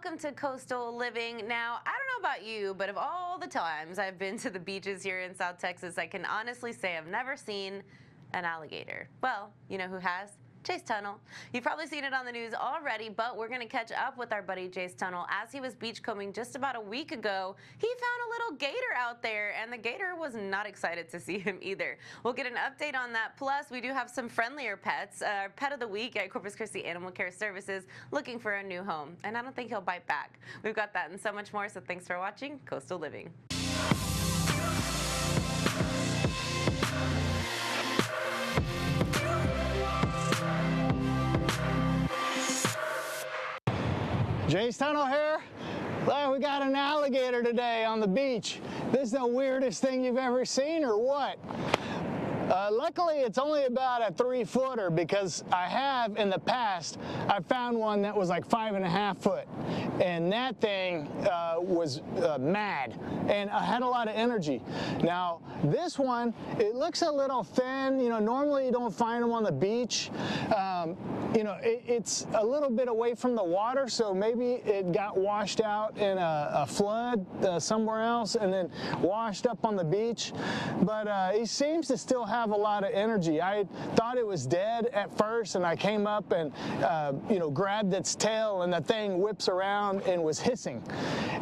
welcome to Coastal Living. Now, I don't know about you, but of all the times I've been to the beaches here in South Texas, I can honestly say I've never seen an alligator. Well, you know who has? Chase Tunnel. You've probably seen it on the news already, but we're going to catch up with our buddy Chase Tunnel. As he was beachcombing just about a week ago, he found a little gator out there, and the gator was not excited to see him either. We'll get an update on that. Plus, we do have some friendlier pets. Our pet of the week at Corpus Christi Animal Care Services looking for a new home, and I don't think he'll bite back. We've got that and so much more, so thanks for watching Coastal Living. Chase Tunnel here. Well, we got an alligator today on the beach. This is the weirdest thing you've ever seen, or what? Luckily, it's only about a 3-footer because I have in the past, I found one that was like 5.5 foot, and that thing was mad, and I had a lot of energy. Now, this one, it looks a little thin. You know, normally you don't find them on the beach. You know, it's a little bit away from the water, so maybe it got washed out in a flood somewhere else and then washed up on the beach. But he seems to still have a lot of energy. I thought it was dead at first, and I came up and you know, grabbed its tail, and the thing whips around and was hissing.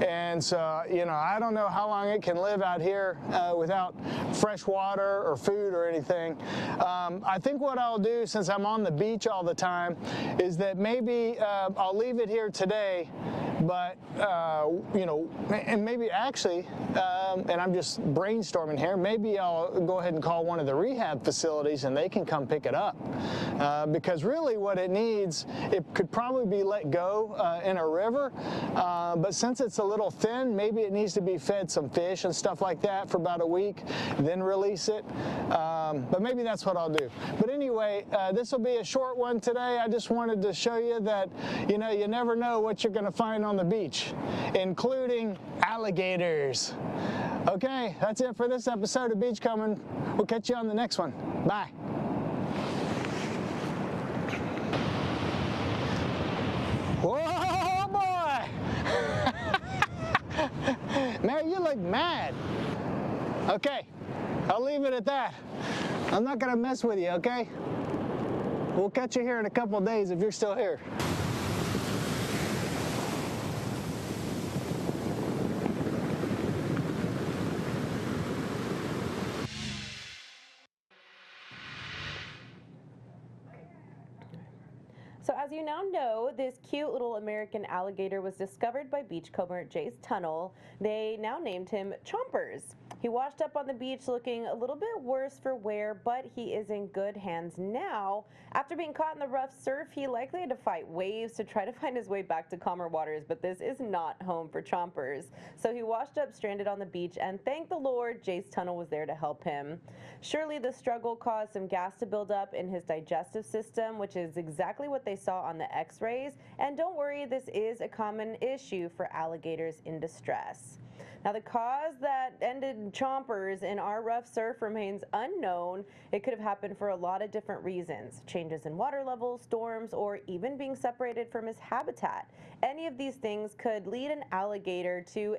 And so, you know, I don't know how long it can live out here without fresh water or food or anything. I think what I'll do, since I'm on the beach all the time, is that maybe I'll leave it here today, but you know, and maybe actually, and I'm just brainstorming here, maybe I'll go ahead and call one of the rehab facilities and they can come pick it up. Because really what it needs, it could probably be let go in a river, but since it's a little thin, maybe it needs to be fed some fish and stuff like that for about a week, then release it. But maybe that's what I'll do. But anyway, this will be a short one today. I just wanted to show you that, you know, you never know what you're going to find on the beach, including alligators. Okay, that's it for this episode of Beachcombing. We'll catch you on the next one. Bye. Whoa, boy! Mary, you look mad. Okay, I'll leave it at that. I'm not going to mess with you, okay? We'll catch you here in a couple of days if you're still here. So as you now know, this cute little American alligator was discovered by beachcomber Chase Tunnel. They now named him Chompers. He washed up on the beach looking a little bit worse for wear, but he is in good hands now. After being caught in the rough surf, he likely had to fight waves to try to find his way back to calmer waters, but this is not home for Chompers. So he washed up stranded on the beach, and thank the Lord, Chase Tunnel was there to help him. Surely the struggle caused some gas to build up in his digestive system, which is exactly what they saw on the x-rays. And don't worry, this is a common issue for alligators in distress. Now, the cause that ended Chompers in our rough surf remains unknown. It could have happened for a lot of different reasons: changes in water levels, storms, or even being separated from his habitat. Any of these things could lead an alligator to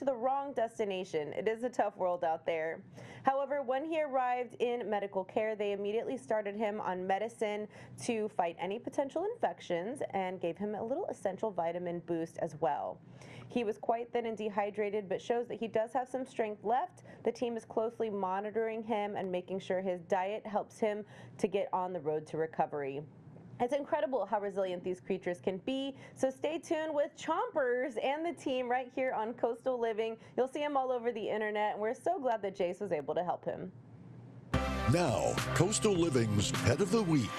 the wrong destination. It is a tough world out there. However, when he arrived in medical care, they immediately started him on medicine to fight any potential infections and gave him a little essential vitamin boost as well. He was quite thin and dehydrated, but shows that he does have some strength left. The team is closely monitoring him and making sure his diet helps him to get on the road to recovery. It's incredible how resilient these creatures can be, so stay tuned with Chompers and the team right here on Coastal Living. You'll see him all over the internet, and we're so glad that Chase was able to help him. Now, Coastal Living's Pet of the Week.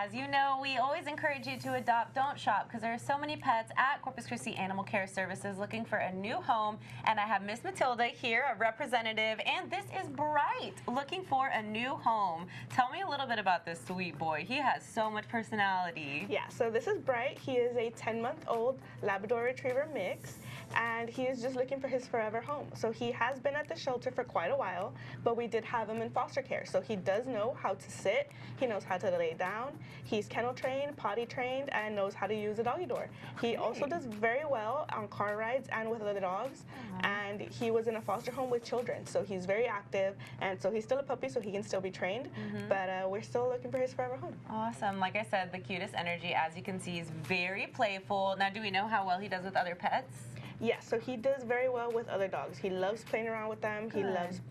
as you know, we always encourage you to adopt, don't shop, because there are so many pets at Corpus Christi Animal Care Services looking for a new home. And I have Miss Matilda here, a representative, and this is Bright, looking for a new home. Tell me a little bit about this sweet boy. He has so much personality. Yeah, so this is Bright. He is a 10-month-old Labrador Retriever mix, and he is just looking for his forever home. So he has been at the shelter for quite a while, but we did have him in foster care. So he does know how to sit, he knows how to lay down, he's kennel trained, potty trained, and knows how to use a doggy door. He also does very well on car rides and with other dogs, and he was in a foster home with children, so he's very active, and so he's still a puppy, so he can still be trained, but we're still looking for his forever home. Awesome. Like I said, the cutest energy. As you can see, he's very playful. Now, do we know how well he does with other pets? Yeah, so he does very well with other dogs. He loves playing around with them. He loves,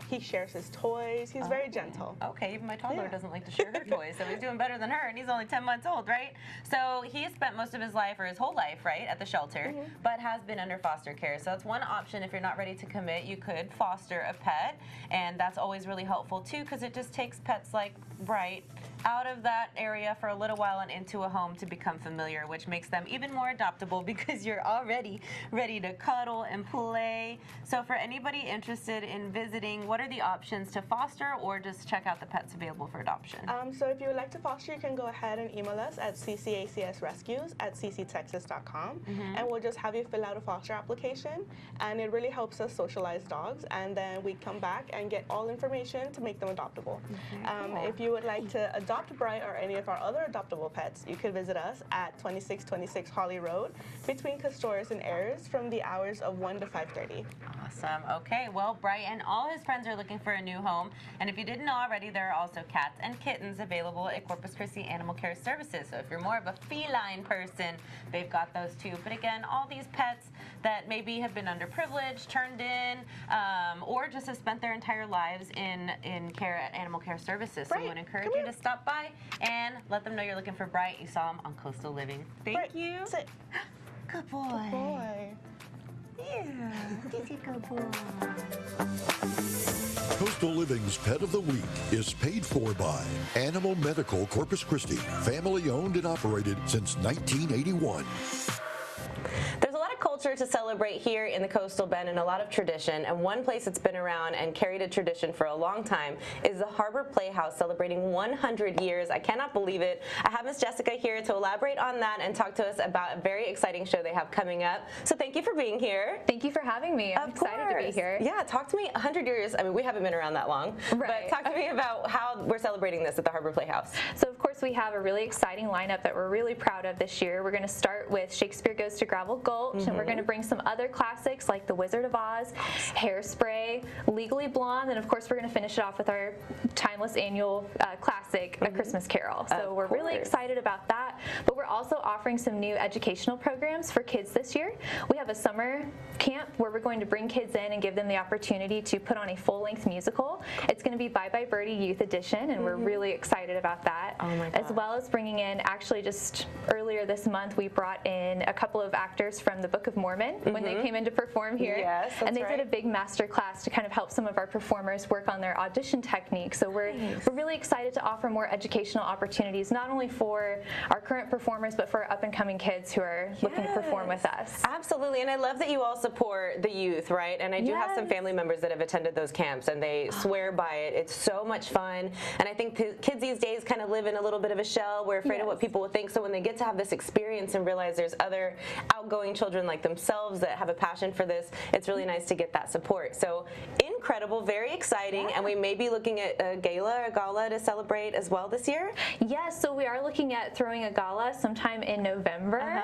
he shares his toys. He's very gentle. Okay, even my toddler doesn't like to share her toys, so he's doing better than her, and he's only 10 months old, right? So he has spent most of his life, or his whole life, right, at the shelter, but has been under foster care. So that's one option. If you're not ready to commit, you could foster a pet, and that's always really helpful, too, because it just takes pets like Bright out of that area for a little while and into a home to become familiar, which makes them even more adoptable because you're already ready to cuddle and play. So for anybody interested in visiting, what are the options to foster, or just check out the pets available for adoption? So if you would like to foster, you can go ahead and email us at ccacsrescues@cctexas.com, and we'll just have you fill out a foster application, and it really helps us socialize dogs, and then we come back and get all information to make them adoptable. If you would like to adopt Bright or any of our other adoptable pets, you can visit us at 2626 Holly Road between Castores and Ayers from the hours of 1 to 5:30. Awesome. Okay, well, Bright and all his friends are looking for a new home, and if you didn't know already, there are also cats and kittens available at Corpus Christi Animal Care Services. So if you're more of a feline person, they've got those too. But again, all these pets that maybe have been underprivileged, turned in, or just have spent their entire lives in care at Animal Care Services. So we would encourage you to stop by and let them know you're looking for Bright. You saw him on Coastal Living. Thank you. Sit. Good boy. Good boy. Yeah, he's a good boy. Coastal Living's Pet of the Week is paid for by Animal Medical Corpus Christi, family owned and operated since 1981. There's a lot of culture to celebrate here in the Coastal Bend and a lot of tradition, and one place that's been around and carried a tradition for a long time is the Harbor Playhouse, celebrating 100 years. I cannot believe it. I have Miss Jessica here to elaborate on that and talk to us about a very exciting show they have coming up. So thank you for being here. Thank you for having me. I'm excited to be here. Yeah, talk to me. 100 years, I mean, we haven't been around that long, Right. but talk to me about how we're celebrating this at the Harbor Playhouse. So of course we have a really exciting lineup that we're really proud of this year. We're going to start with Shakespeare Goes to Gravel Gulch, and we're going to bring some other classics like The Wizard of Oz, Hairspray, Legally Blonde, and of course we're going to finish it off with our timeless annual classic, A Christmas Carol. So we're really excited about that, but we're also offering some new educational programs for kids this year. We have a summer camp where we're going to bring kids in and give them the opportunity to put on a full-length musical. It's going to be Bye Bye Birdie Youth Edition, and we're really excited about that. Oh my gosh. As well as bringing in, actually just earlier this month, we brought in a couple of actors from the Book of Mormon when they came in to perform here. Yes, that's and they right. did a big master class to kind of help some of our performers work on their audition technique. So we're really excited to offer more educational opportunities, not only for our current performers, but for our up-and-coming kids who are looking to perform with us. Absolutely, and I love that you all support the youth, right? And I do have some family members that have attended those camps, and they swear by it. It's so much fun, and I think kids these days kind of live in a little bit of a shell. We're afraid of what people will think, so when they get to have this experience and realize there's other outgoing children like themselves that have a passion for this, it's really nice to get that support. So incredible, very exciting, and we may be looking at a gala to celebrate as well this year. Yes, so we are looking at throwing a gala sometime in November.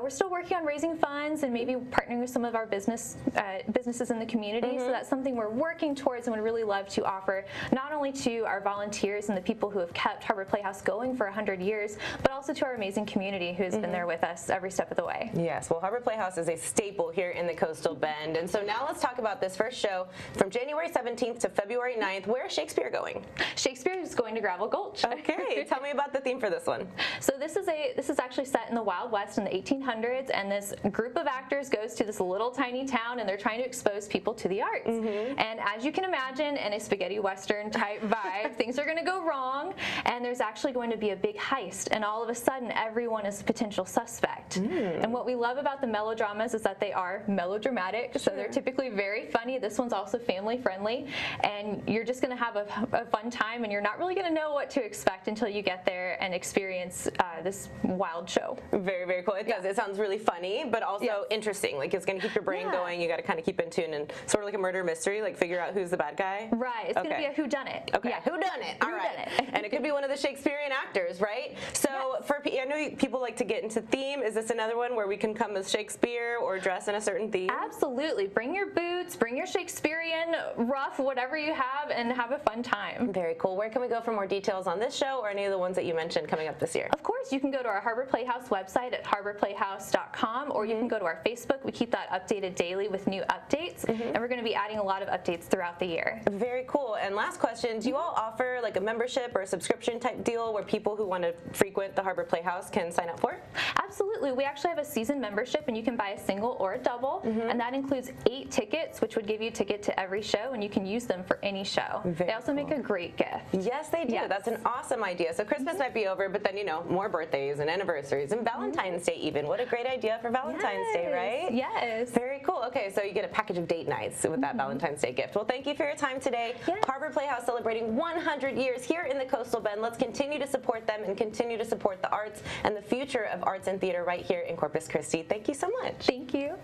We're still working on raising funds and maybe partnering with some of our businesses in the community. So that's something we're working towards and would really love to offer not only to our volunteers and the people who have kept Harbor Playhouse going for 100 years, but also to our amazing community who has been there with us every step of the way. Yes, well, Harbor Playhouse is a staple here in the Coastal Bend. And so now let's talk about this first show from January 17th to February 9th. Where is Shakespeare going? Shakespeare is going to Gravel Gulch. Okay, tell me about the theme for this one. So this is actually set in the Wild West in the 1800s, and this group of actors goes to this little tiny town, and they're trying to expose people to the arts. And as you can imagine, in a spaghetti western type vibe, things are going to go wrong, and there's actually actually going to be a big heist, and all of a sudden everyone is a potential suspect. And what we love about the melodramas is that they are melodramatic, so they're typically very funny. This one's also family friendly, and you're just going to have a fun time, and you're not really going to know what to expect until you get there and experience this wild show. Very, very cool. It does. It sounds really funny, but also interesting. Like, it's going to keep your brain going. You got to kind of keep in tune, and sort of like a murder mystery, like figure out who's the bad guy. Right. It's going to be a whodunit. Okay. Whodunit. All right. And it could be one of the Shakespearean actors, right? So I know people like to get into theme. Is this another one where we can come as Shakespeare or dress in a certain theme? Absolutely. Bring your boots, bring your Shakespearean ruff, whatever you have, and have a fun time. Very cool. Where can we go for more details on this show or any of the ones that you mentioned coming up this year? Of course, you can go to our Harbor Playhouse website at harborplayhouse.com, or you can go to our Facebook. We keep that updated daily with new updates, and we're going to be adding a lot of updates throughout the year. Very cool. And last question, do you all offer like a membership or a subscription type deal where people who want to frequent the Harbor Playhouse can sign up for it? Absolutely. We actually have a season membership, and you can buy a single or a double, and that includes 8 tickets, which would give you a ticket to every show, and you can use them for any show. They also make a great gift. Yes, they do. Yes. That's an awesome idea. So Christmas might be over, but then, you know, more birthdays and anniversaries and Valentine's Day even. What a great idea for Valentine's Day, right? Yes. Very cool. Okay, so you get a package of date nights with that Valentine's Day gift. Well, thank you for your time today. Yes. Harbor Playhouse celebrating 100 years here in the Coastal Bend. Let's continue to support them and continue to support the arts and the future of arts and theater right here in Corpus Christi. Thank you so much. Thank you.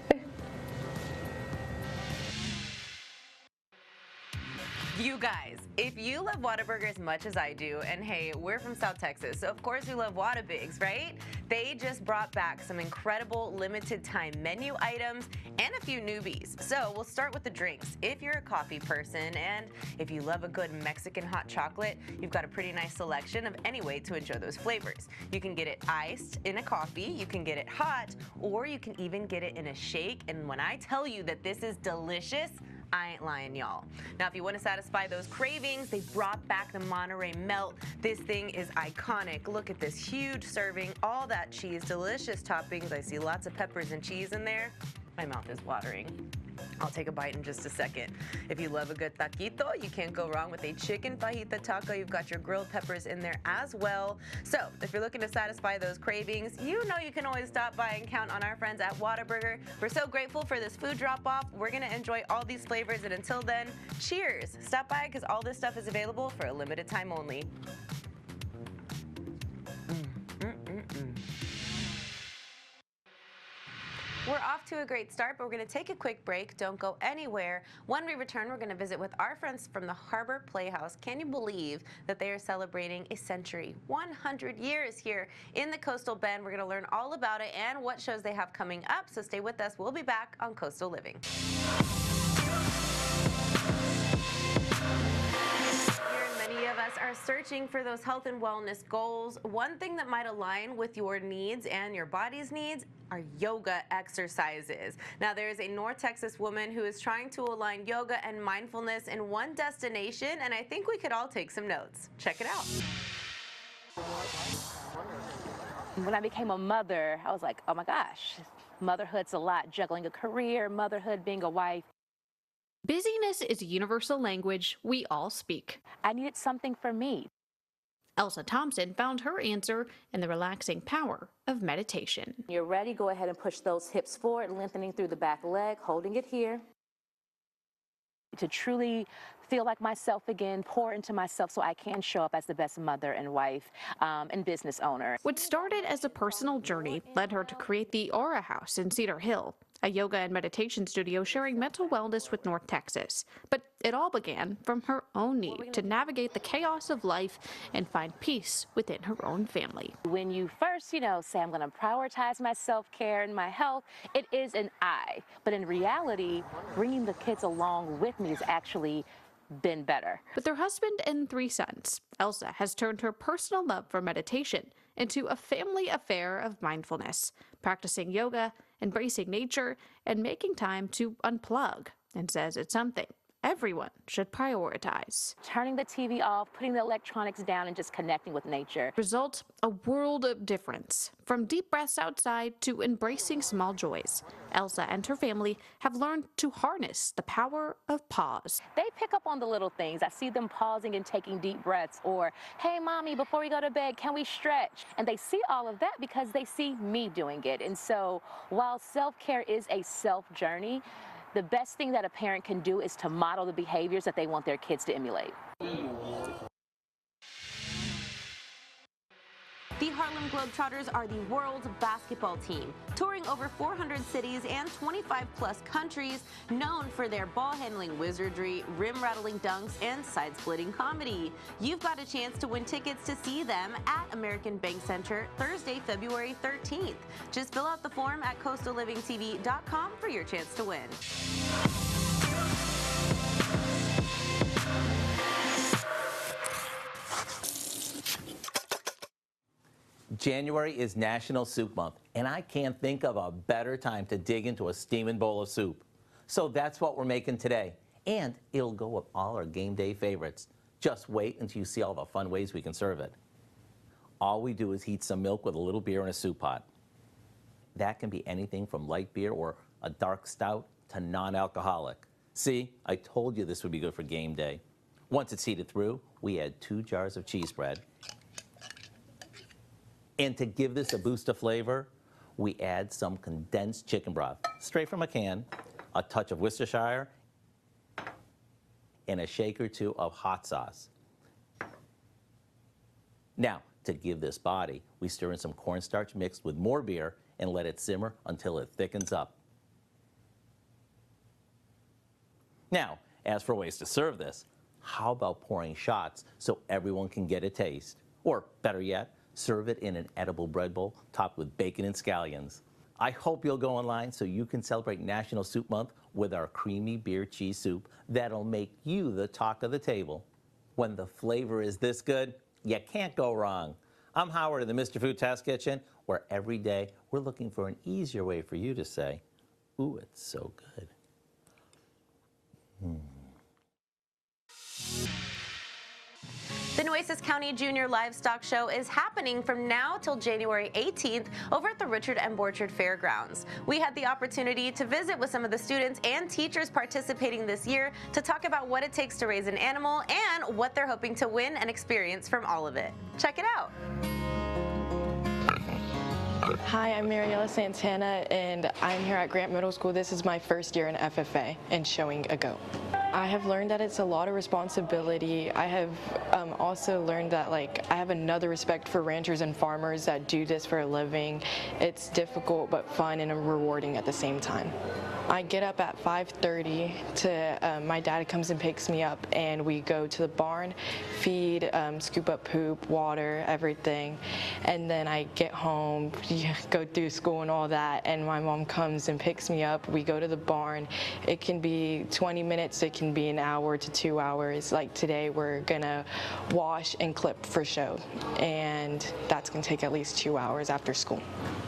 You guys, if you love Whataburger as much as I do, and hey, we're from South Texas, so of course we love Whatabigs, right? They just brought back some incredible limited time menu items and a few newbies. So we'll start with the drinks. If you're a coffee person and if you love a good Mexican hot chocolate, you've got a pretty nice selection of any way to enjoy those flavors. You can get it iced in a coffee, you can get it hot, or you can even get it in a shake. And when I tell you that this is delicious, I ain't lying, y'all. Now, if you want to satisfy those cravings, they brought back the Monterey Melt. This thing is iconic. Look at this huge serving, all that cheese, delicious toppings. I see lots of peppers and cheese in there. My mouth is watering. I'll take a bite in just a second. If you love a good taquito, you can't go wrong with a chicken fajita taco. You've got your grilled peppers in there as well. So if you're looking to satisfy those cravings, you know you can always stop by and count on our friends at Whataburger. We're so grateful for this food drop-off. We're going to enjoy all these flavors, and until then, cheers. Stop by because all this stuff is available for a limited time only. We're off to a great start, but we're going to take a quick break. Don't go anywhere. When we return, we're going to visit with our friends from the Harbor Playhouse. Can you believe that they are celebrating a century, 100 years here in the Coastal Bend? We're going to learn all about it and what shows they have coming up, so stay with us. We'll be back on Coastal Living. Many of us are searching for those health and wellness goals. One thing that might align with your needs and your body's needs are yoga exercises. Now, there is a North Texas woman who is trying to align yoga and mindfulness in one destination, and I think we could all take some notes. Check it out. When I became a mother, I was like, oh my gosh, motherhood's a lot. Juggling a career, motherhood, being a wife. Busyness is a universal language we all speak. I needed something for me. Elsa Thompson found her answer in the relaxing power of meditation. When you're ready, go ahead and push those hips forward, lengthening through the back leg, holding it here. To truly feel like myself again, pour into myself so I can show up as the best mother and wife and business owner. What started as a personal journey led her to create the Aura House in Cedar Hill, a yoga and meditation studio sharing mental wellness with North Texas. But it all began from her own need to navigate the chaos of life and find peace within her own family. When you first, say I'm going to prioritize my self-care and my health, it is an I. But in reality, bringing the kids along with me has actually been better. With her husband and 3 sons, Elsa has turned her personal love for meditation into a family affair of mindfulness, practicing yoga, embracing nature, and making time to unplug, and says it's something everyone should prioritize. Turning the TV off, putting the electronics down, and just connecting with nature. Result, a world of difference. From deep breaths outside to embracing small joys, Elsa and her family have learned to harness the power of pause. They pick up on the little things. I see them pausing and taking deep breaths, or, hey, mommy, before we go to bed, can we stretch? And they see all of that because they see me doing it. And so while self-care is a self-journey, the best thing that a parent can do is to model the behaviors that they want their kids to emulate. The Harlem Globetrotters are the world's basketball team, touring over 400 cities and 25-plus countries, known for their ball-handling wizardry, rim-rattling dunks, and side-splitting comedy. You've got a chance to win tickets to see them at American Bank Center Thursday, February 13th. Just fill out the form at coastallivingtv.com for your chance to win. January is National Soup Month, and I can't think of a better time to dig into a steaming bowl of soup. So that's what we're making today, and it'll go with all our game day favorites. Just wait until you see all the fun ways we can serve it. All we do is heat some milk with a little beer in a soup pot. That can be anything from light beer or a dark stout to non-alcoholic. See, I told you this would be good for game day. Once it's heated through, we add 2 jars of cheese bread. And to give this a boost of flavor, we add some condensed chicken broth, straight from a can, a touch of Worcestershire, and a shake or two of hot sauce. Now, to give this body, we stir in some cornstarch mixed with more beer and let it simmer until it thickens up. Now, as for ways to serve this, how about pouring shots so everyone can get a taste? Or, better yet, serve it in an edible bread bowl topped with bacon and scallions. I hope you'll go online so you can celebrate National Soup Month with our creamy beer cheese soup that'll make you the talk of the table. When the flavor is this good, you can't go wrong. I'm Howard in the Mr. Food Test Kitchen, where every day we're looking for an easier way for you to say, ooh, it's so good. The Nueces County Junior Livestock Show is happening from now till January 18th over at the Richard M. Borchard Fairgrounds. We had the opportunity to visit with some of the students and teachers participating this year to talk about what it takes to raise an animal and what they're hoping to win and experience from all of it. Check it out. Hi, I'm Mariela Santana, and I'm here at Grant Middle School. This is my first year in FFA and showing a goat. I have learned that it's a lot of responsibility. I have also learned that I have another respect for ranchers and farmers that do this for a living. It's difficult but fun and rewarding at the same time. I get up at 5:30 to, my dad comes and picks me up, and we go to the barn, feed, scoop up poop, water, everything, and then I get home, go through school and all that, and my mom comes and picks me up. We go to the barn. It can be 20 minutes, it can be an hour to 2 hours. Like today, we're gonna wash and clip for show, and that's gonna take at least 2 hours after school.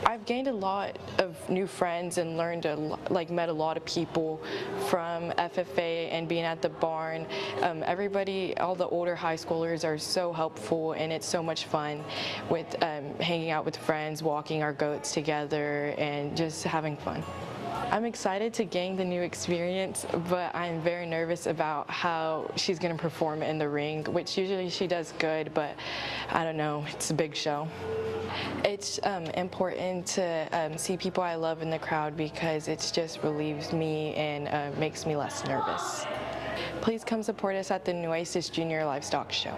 I've gained a lot of new friends and learned met a lot of people from FFA and being at the barn. Everybody, all the older high schoolers are so helpful, and it's so much fun with hanging out with friends, walking our goats together, and just having fun. I'm excited to gain the new experience, but I'm very nervous about how she's going to perform in the ring, which usually she does good, but I don't know, it's a big show. It's important to see people I love in the crowd because it just relieves me and makes me less nervous. Please come support us at the Nueces Junior Livestock Show.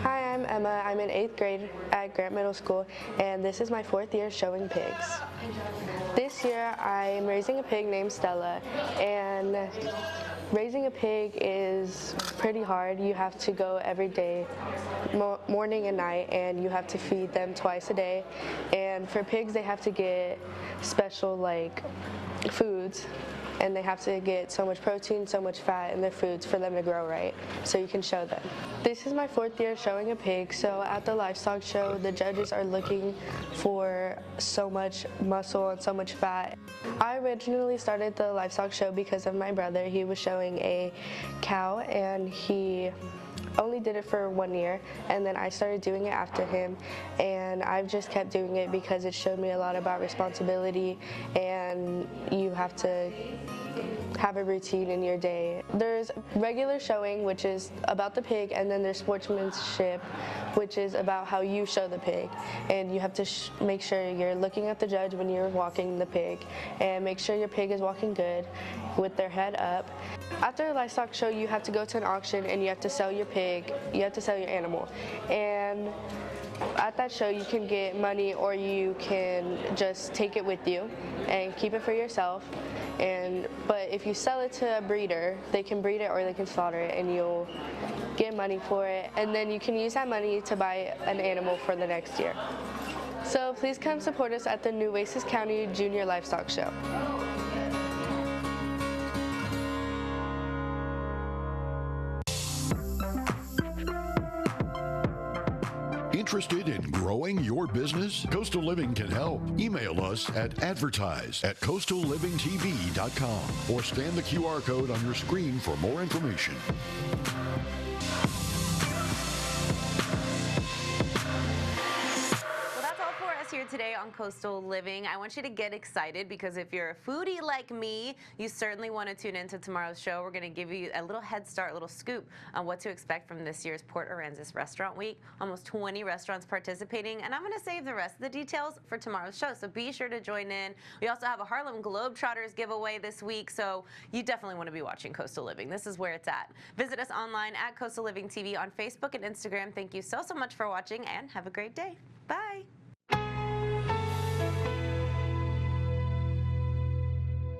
Hi, I'm Emma. I'm in 8th grade at Grant Middle School, and this is my 4th year showing pigs. This year I'm raising a pig named Stella, and raising a pig is pretty hard. You have to go every day, morning and night, and you have to feed them twice a day. And for pigs, they have to get special foods and they have to get so much protein, so much fat in their foods for them to grow right, so you can show them. This is my 4th year showing a pig, so at the livestock show, the judges are looking for so much muscle and so much fat. I originally started the livestock show because of my brother. He was showing a cow, and he only did it for 1 year, and then I started doing it after him, and I've just kept doing it because it showed me a lot about responsibility, and you have to have a routine in your day. There's regular showing, which is about the pig, and then there's sportsmanship, which is about how you show the pig. And you have to make sure you're looking at the judge when you're walking the pig, and make sure your pig is walking good with their head up. After a livestock show, you have to go to an auction and you have to sell your pig, you have to sell your animal. And at that show, you can get money, or you can just take it with you and keep it for yourself. But if you sell it to a breeder, they can breed it or they can slaughter it, and you'll get money for it. And then you can use that money to buy an animal for the next year. So please come support us at the Nueces County Junior Livestock Show. Interested in growing your business? Coastal Living can help. Email us at advertise@coastallivingtv.com or scan the QR code on your screen for more information. Here today on Coastal Living. I want you to get excited because if you're a foodie like me, you certainly want to tune into tomorrow's show. We're going to give you a little head start, a little scoop on what to expect from this year's Port Aransas Restaurant Week. Almost 20 restaurants participating, and I'm going to save the rest of the details for tomorrow's show, so be sure to join in. We also have a Harlem Globetrotters giveaway this week, so you definitely want to be watching Coastal Living. This is where it's at. Visit us online at Coastal Living TV on Facebook and Instagram. Thank you so much for watching, and have a great day. Bye.